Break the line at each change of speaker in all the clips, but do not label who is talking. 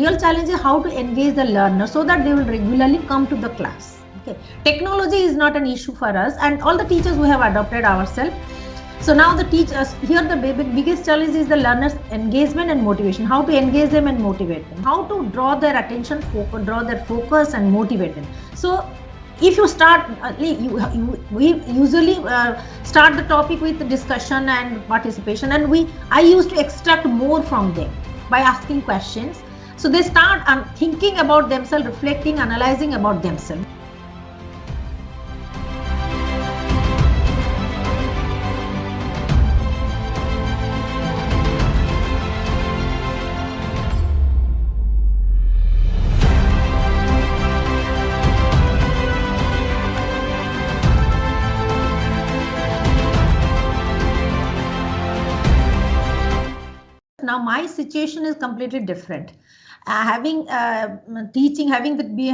Real challenge is how to engage the learner so that they will regularly come to the class. Okay, technology is not an issue for us, and all the teachers we have adopted ourselves. So now the teachers, here the biggest challenge is the learners' engagement and motivation. How to engage them and motivate them. How to draw their attention, draw their focus and motivate them. So if you start, we usually start the topic with discussion and participation, and I used to extract more from them by asking questions. So they start thinking about themselves, reflecting, analyzing about themselves. Now my situation is completely different. Having teaching, being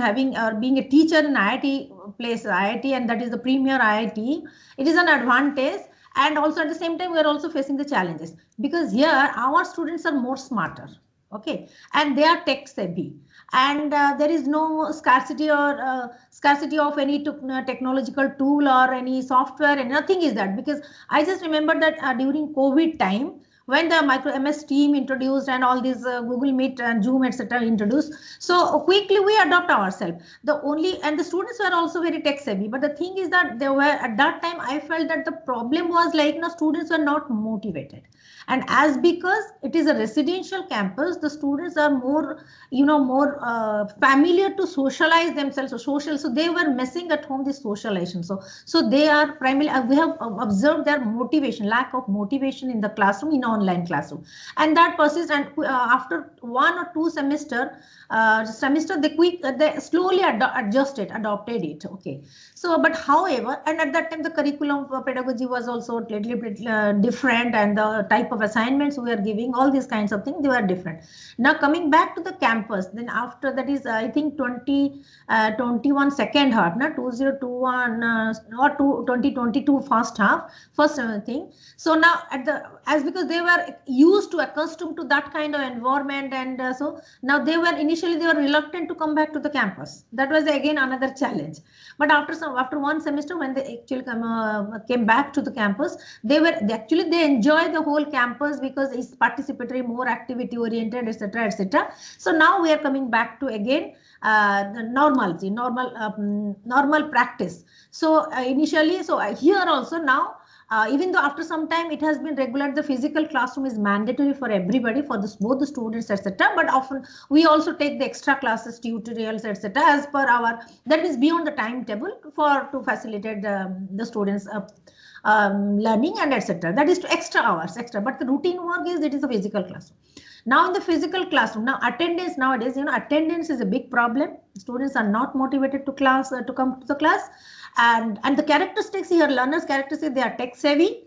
a teacher in IIT place, IIT, and that is the premier IIT, it is an advantage. And also at the same time, we are also facing the challenges, because here our students are more smarter, okay, and they are tech savvy, and there is no scarcity of any technological tool or any software, and nothing is that. Because I just remember that during COVID time, when the micro MS team introduced and all these Google Meet and Zoom etc. introduced, so quickly we adopt ourselves. And the students were also very tech savvy. But the thing is that they were, at that time I felt that the problem was like, students were not motivated. And as because it is a residential campus, the students are more familiar to socialize themselves, so they were missing at home this socialization. So they are primarily, we have observed their lack of motivation in the classroom, in online classroom, and that persists. And after 1 or 2 semester they slowly adopted it. Okay, so but however, and at that time the curriculum pedagogy was also a little bit different, and the type of assignments we are giving, all these kinds of things, they were different. Now coming back to the campus, then after that is I think 2021 second half, 2021 or 2022 first half, first thing. So now because they were accustomed to that kind of environment, and so now initially they were reluctant to come back to the campus. That was again another challenge. But after 1 semester, when they actually came back to the campus, they enjoy the whole campus because it's participatory, more activity oriented, etc., etc. So now we are coming back to again normalcy, normal practice. So initially, here also now, even though after some time it has been regular, the physical classroom is mandatory for everybody, for both the students, etc. But often we also take the extra classes, tutorials, etc. as per that is beyond the timetable to facilitate the students learning and etc. That is to extra hours, but the routine work is, it is a physical classroom. Now in the physical classroom, now attendance nowadays, attendance is a big problem. Students are not motivated to come to the class. And the characteristics here, learners' characteristics, they are tech savvy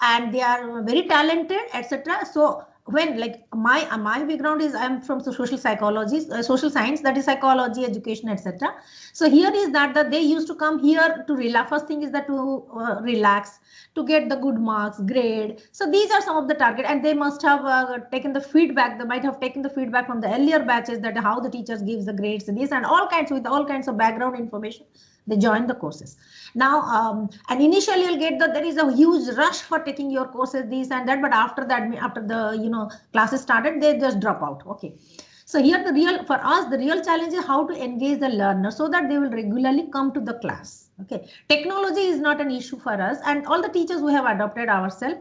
and they are very talented, etc. So when, like, my background is, I am from social psychology, social science, that is psychology, education, etc. So here is that they used to come here to relax. First thing is that to relax, to get the good marks, grade. So these are some of the target, and they must have taken the feedback. They might have taken the feedback from the earlier batches, that how the teachers gives the grades and this, and all kinds of background information. They join the courses. Now, and initially you'll get that there is a huge rush for taking your courses, this and that, but after the classes started, they just drop out. Okay. So here for us, the real challenge is how to engage the learner so that they will regularly come to the class. Okay. Technology is not an issue for us, and all the teachers we have adopted ourselves.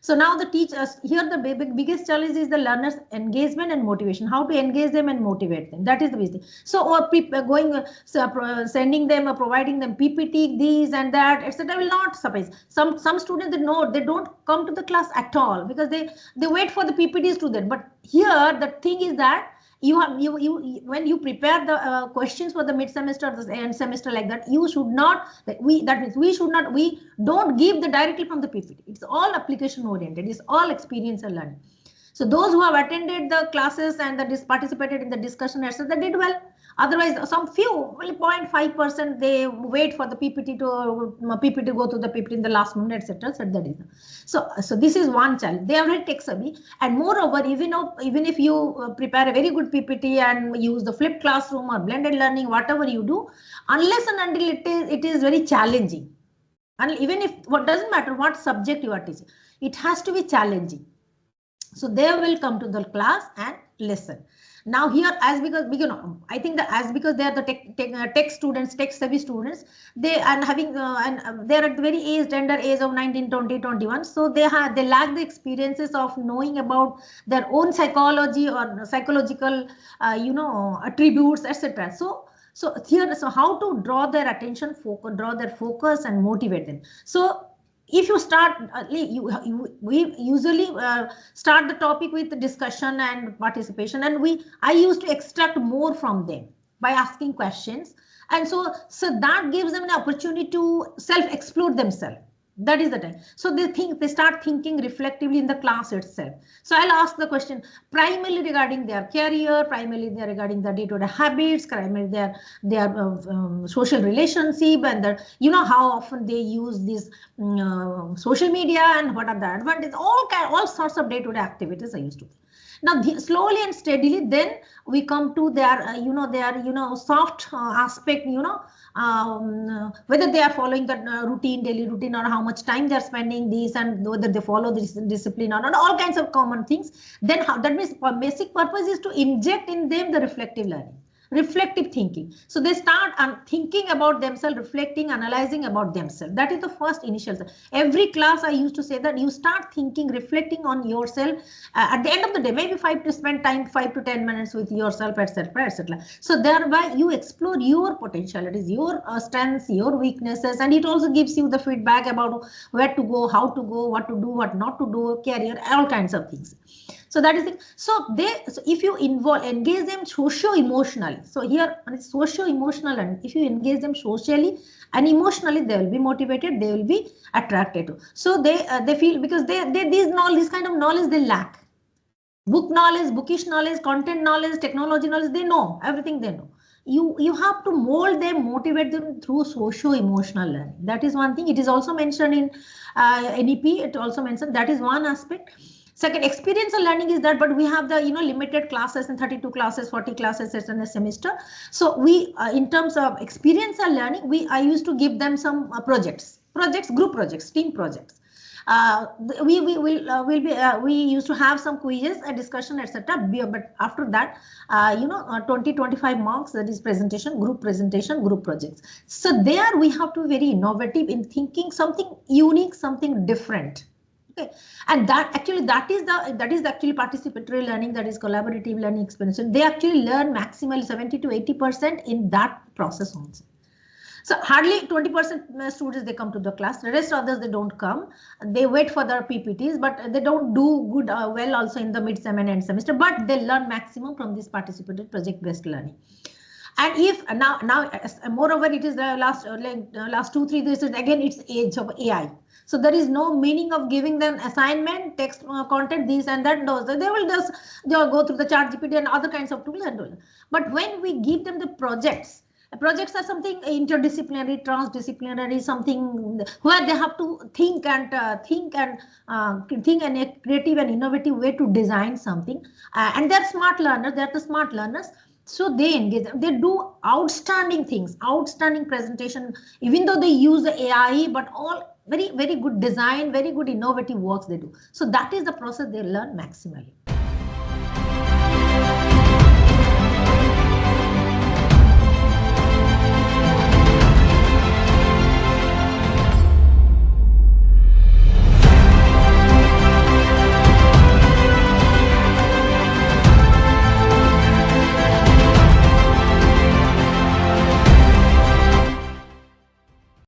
So now the teachers, here the biggest challenge is the learners' engagement and motivation. How to engage them and motivate them. That is the basic. So sending them or providing them PPT, these and that, etc. will not suffice. Some students, they don't come to the class at all because they wait for the PPTs to that. But here the thing is that when you prepare the questions for the mid semester or the end semester, like that, you should not, we don't give the directly from the PPT. It's all application oriented. It's all experiential learning. So those who have attended the classes and participated in the discussion, etc., they did well. Otherwise, some few, only 0.5%, they wait for the PPT to go to the PPT in the last minute, etc. So this is one challenge. They already take Sabi, and moreover, even if you prepare a very good PPT and use the flipped classroom or blended learning, whatever you do, unless and until it is very challenging, and even if what doesn't matter what subject you are teaching, it has to be challenging. So they will come to the class and listen. Now here, as because I think that as because they are the tech students, tech savvy students, they are having and they are at the very tender age of 19, 20, 21. So they lack the experiences of knowing about their own psychology or psychological attributes, etc. So how to draw their attention, draw their focus and motivate them. So if you start, we usually start the topic with the discussion and participation, and I used to extract more from them by asking questions, and so that gives them an opportunity to self-explore themselves. That is the time. So they start thinking reflectively in the class itself. So I'll ask the question primarily regarding their career, primarily regarding their day-to-day habits, primarily their social relationship, and how often they use this social media and what are the advantages, all sorts of day-to-day activities I used to do. Now, slowly and steadily, then we come to their, soft aspect, whether they are following the daily routine, or how much time they are spending this, and whether they follow this discipline or not, all kinds of common things. Then that means basic purpose is to inject in them the reflective learning. Reflective thinking. So they start thinking about themselves, reflecting, analyzing about themselves. That is the first initial. Every class I used to say that you start thinking, reflecting on yourself. At the end of the day, maybe 5 to 10 minutes with yourself, etc., etc. So thereby you explore your potentialities, your strengths, your weaknesses, and it also gives you the feedback about where to go, how to go, what to do, what not to do, career, all kinds of things. So that is it. So if you engage them socio-emotionally, so here socio-emotional, and if you engage them socially and emotionally, they will be motivated, they will be attracted to. So they feel, because this kind of knowledge they lack. Book knowledge, bookish knowledge, content knowledge, technology knowledge, they know everything. They know. You have to mold them, motivate them through socio-emotional learning. That is one thing. It is also mentioned in NEP. It also mentioned that is one aspect. Second, experiential learning is that, but we have the limited classes and 32 classes, 40 classes in a semester. So we, in terms of experiential learning, I used to give them some projects, group projects, team projects. We used to have some quizzes, a discussion, etc. But after that, 20-25 marks, that is presentation, group projects. So there we have to be very innovative in thinking something unique, something different. Okay. And that is actually participatory learning, that is collaborative learning experience. They actually learn maximally 70 to 80% in that process also. So hardly 20% students, they come to the class. The rest others, they don't come. They wait for their PPTs, but they don't do good well also in the mid-sem and end semester. But they learn maximum from this participatory project-based learning. And if now moreover, it is the last 2-3 days, again it's age of AI. So there is no meaning of giving them assignment, text content, this and that. Those they will just go through the ChatGPT and other kinds of tools and all. But when we give them the projects are something interdisciplinary, transdisciplinary, something where they have to think and think in a creative and innovative way to design something. And they're smart learners. They're the smart learners. So they engage, they do outstanding things, outstanding presentation, even though they use the AI, but all very, very good design, very good innovative works they do. So that is the process they learn maximally.